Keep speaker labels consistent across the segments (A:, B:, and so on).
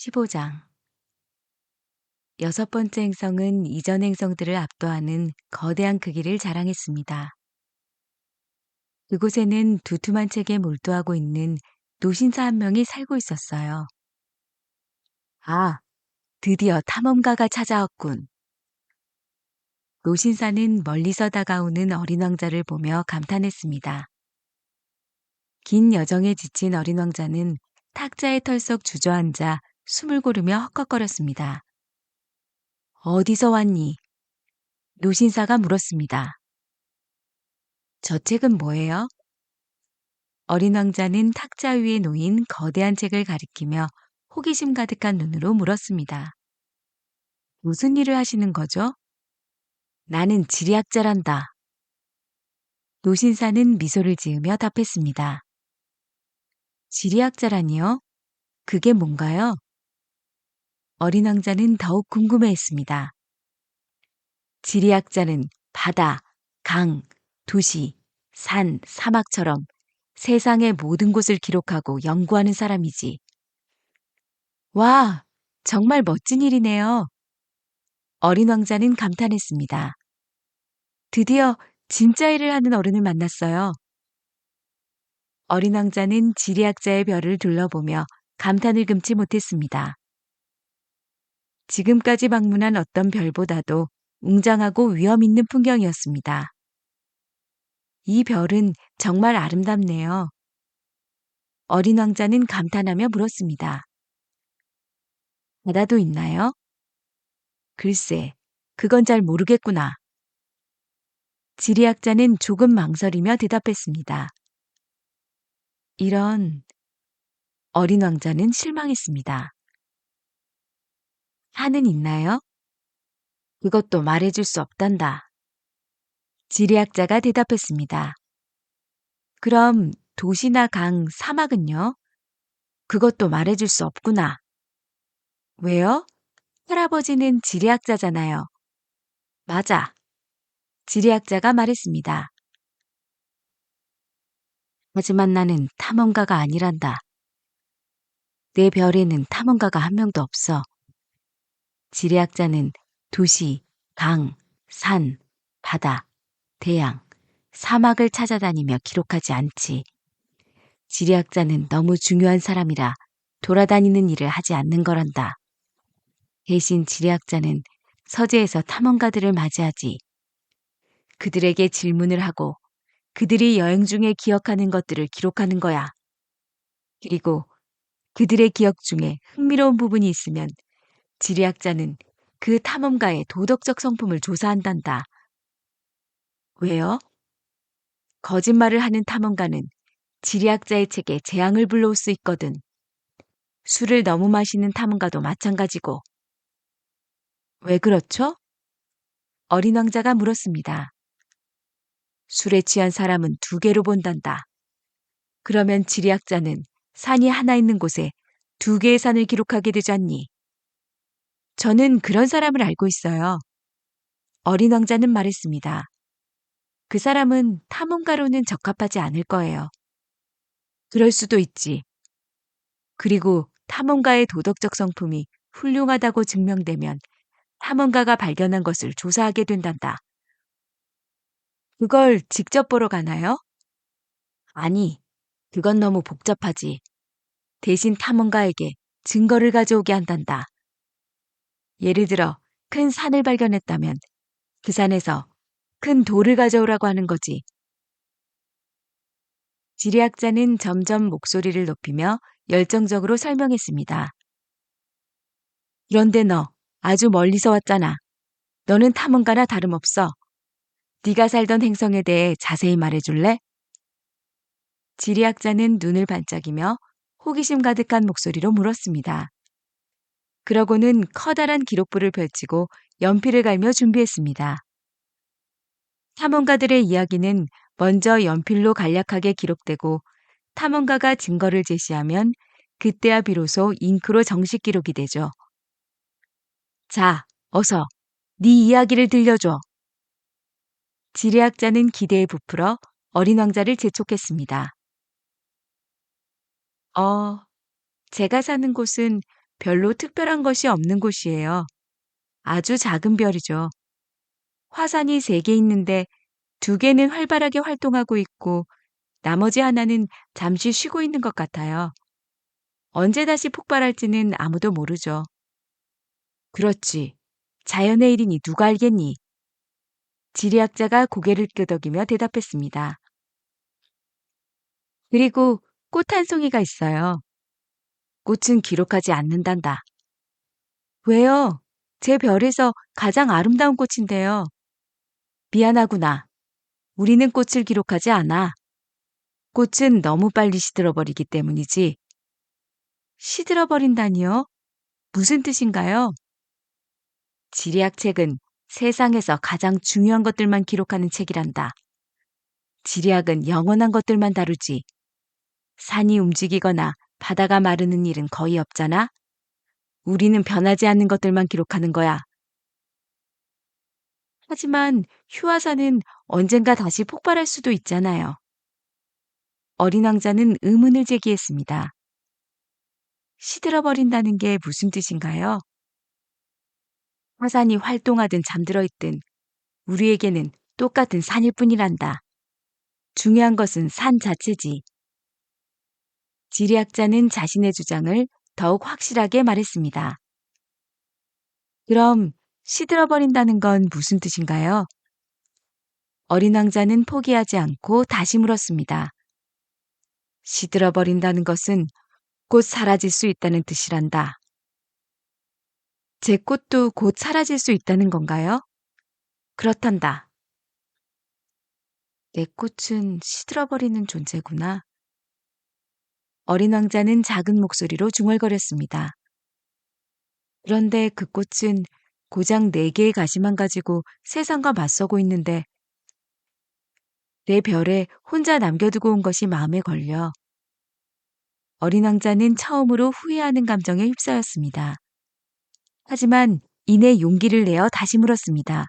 A: 15장. 여섯 번째 행성은 이전 행성들을 압도하는 거대한 크기를 자랑했습니다. 그곳에는 두툼한 책에 몰두하고 있는 노신사 한 명이 살고 있었어요. 아, 드디어 탐험가가 찾아왔군. 노신사는 멀리서 다가오는 어린 왕자를 보며 감탄했습니다. 긴 여정에 지친 어린 왕자는 탁자의 털썩 주저앉아 숨을 고르며 헉헉거렸습니다. 어디서 왔니? 노신사가 물었습니다. 저 책은 뭐예요? 어린 왕자는 탁자 위에 놓인 거대한 책을 가리키며 호기심 가득한 눈으로 물었습니다. 무슨 일을 하시는 거죠? 나는 지리학자란다. 노신사는 미소를 지으며 답했습니다. 지리학자라니요? 그게 뭔가요? 어린 왕자는 더욱 궁금해했습니다. 지리학자는 바다, 강, 도시, 산, 사막처럼 세상의 모든 곳을 기록하고 연구하는 사람이지. 와, 정말 멋진 일이네요. 어린 왕자는 감탄했습니다. 드디어 진짜 일을 하는 어른을 만났어요. 어린 왕자는 지리학자의 별을 둘러보며 감탄을 금치 못했습니다. 지금까지 방문한 어떤 별보다도 웅장하고 위험 있는 풍경이었습니다. 이 별은 정말 아름답네요. 어린 왕자는 감탄하며 물었습니다. 바다도 있나요? 글쎄, 그건 잘 모르겠구나. 지리학자는 조금 망설이며 대답했습니다. 이런, 어린 왕자는 실망했습니다. 산은 있나요? 그것도 말해줄 수 없단다. 지리학자가 대답했습니다. 그럼 도시나 강, 사막은요? 그것도 말해줄 수 없구나. 왜요? 할아버지는 지리학자잖아요. 맞아. 지리학자가 말했습니다. 하지만 나는 탐험가가 아니란다. 내 별에는 탐험가가 한 명도 없어. 지리학자는 도시, 강, 산, 바다, 대양, 사막을 찾아다니며 기록하지 않지. 지리학자는 너무 중요한 사람이라 돌아다니는 일을 하지 않는 거란다. 대신 지리학자는 서재에서 탐험가들을 맞이하지. 그들에게 질문을 하고 그들이 여행 중에 기억하는 것들을 기록하는 거야. 그리고 그들의 기억 중에 흥미로운 부분이 있으면 지리학자는 그 탐험가의 도덕적 성품을 조사한단다. 왜요? 거짓말을 하는 탐험가는 지리학자의 책에 재앙을 불러올 수 있거든. 술을 너무 마시는 탐험가도 마찬가지고. 왜 그렇죠? 어린 왕자가 물었습니다. 술에 취한 사람은 두 개로 본단다. 그러면 지리학자는 산이 하나 있는 곳에 두 개의 산을 기록하게 되지 않니? 저는 그런 사람을 알고 있어요. 어린 왕자는 말했습니다. 그 사람은 탐험가로는 적합하지 않을 거예요. 그럴 수도 있지. 그리고 탐험가의 도덕적 성품이 훌륭하다고 증명되면 탐험가가 발견한 것을 조사하게 된단다. 그걸 직접 보러 가나요? 아니, 그건 너무 복잡하지. 대신 탐험가에게 증거를 가져오게 한단다. 예를 들어 큰 산을 발견했다면 그 산에서 큰 돌을 가져오라고 하는 거지. 지리학자는 점점 목소리를 높이며 열정적으로 설명했습니다. 그런데 너 아주 멀리서 왔잖아. 너는 탐험가나 다름없어. 네가 살던 행성에 대해 자세히 말해줄래? 지리학자는 눈을 반짝이며 호기심 가득한 목소리로 물었습니다. 그러고는 커다란 기록부를 펼치고 연필을 갈며 준비했습니다. 탐험가들의 이야기는 먼저 연필로 간략하게 기록되고 탐험가가 증거를 제시하면 그때야 비로소 잉크로 정식 기록이 되죠. 자, 어서 네 이야기를 들려줘. 지리학자는 기대에 부풀어 어린 왕자를 재촉했습니다. 제가 사는 곳은 별로 특별한 것이 없는 곳이에요. 아주 작은 별이죠. 화산이 3개 있는데 2개는 활발하게 활동하고 있고 나머지 하나는 잠시 쉬고 있는 것 같아요. 언제 다시 폭발할지는 아무도 모르죠. 그렇지. 자연의 일이니 누가 알겠니? 지리학자가 고개를 끄덕이며 대답했습니다. 그리고 꽃 한 송이가 있어요. 꽃은 기록하지 않는단다. 왜요? 제 별에서 가장 아름다운 꽃인데요. 미안하구나. 우리는 꽃을 기록하지 않아. 꽃은 너무 빨리 시들어버리기 때문이지. 시들어버린다니요? 무슨 뜻인가요? 지리학 책은 세상에서 가장 중요한 것들만 기록하는 책이란다. 지리학은 영원한 것들만 다루지. 산이 움직이거나 바다가 마르는 일은 거의 없잖아. 우리는 변하지 않는 것들만 기록하는 거야. 하지만 휴화산은 언젠가 다시 폭발할 수도 있잖아요. 어린 왕자는 의문을 제기했습니다. 시들어버린다는 게 무슨 뜻인가요? 화산이 활동하든 잠들어 있든 우리에게는 똑같은 산일 뿐이란다. 중요한 것은 산 자체지. 지리학자는 자신의 주장을 더욱 확실하게 말했습니다. 그럼 시들어버린다는 건 무슨 뜻인가요? 어린 왕자는 포기하지 않고 다시 물었습니다. 시들어버린다는 것은 곧 사라질 수 있다는 뜻이란다. 제 꽃도 곧 사라질 수 있다는 건가요? 그렇단다. 내 꽃은 시들어버리는 존재구나. 어린 왕자는 작은 목소리로 중얼거렸습니다. 그런데 그 꽃은 고작 4개의 가시만 가지고 세상과 맞서고 있는데 내 별에 혼자 남겨두고 온 것이 마음에 걸려. 어린 왕자는 처음으로 후회하는 감정에 휩싸였습니다. 하지만 이내 용기를 내어 다시 물었습니다.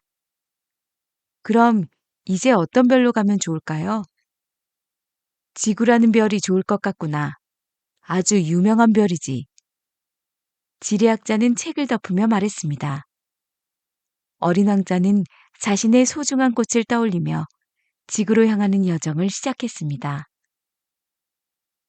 A: 그럼 이제 어떤 별로 가면 좋을까요? 지구라는 별이 좋을 것 같구나. 아주 유명한 별이지. 지리학자는 책을 덮으며 말했습니다. 어린 왕자는 자신의 소중한 꽃을 떠올리며 지구로 향하는 여정을 시작했습니다.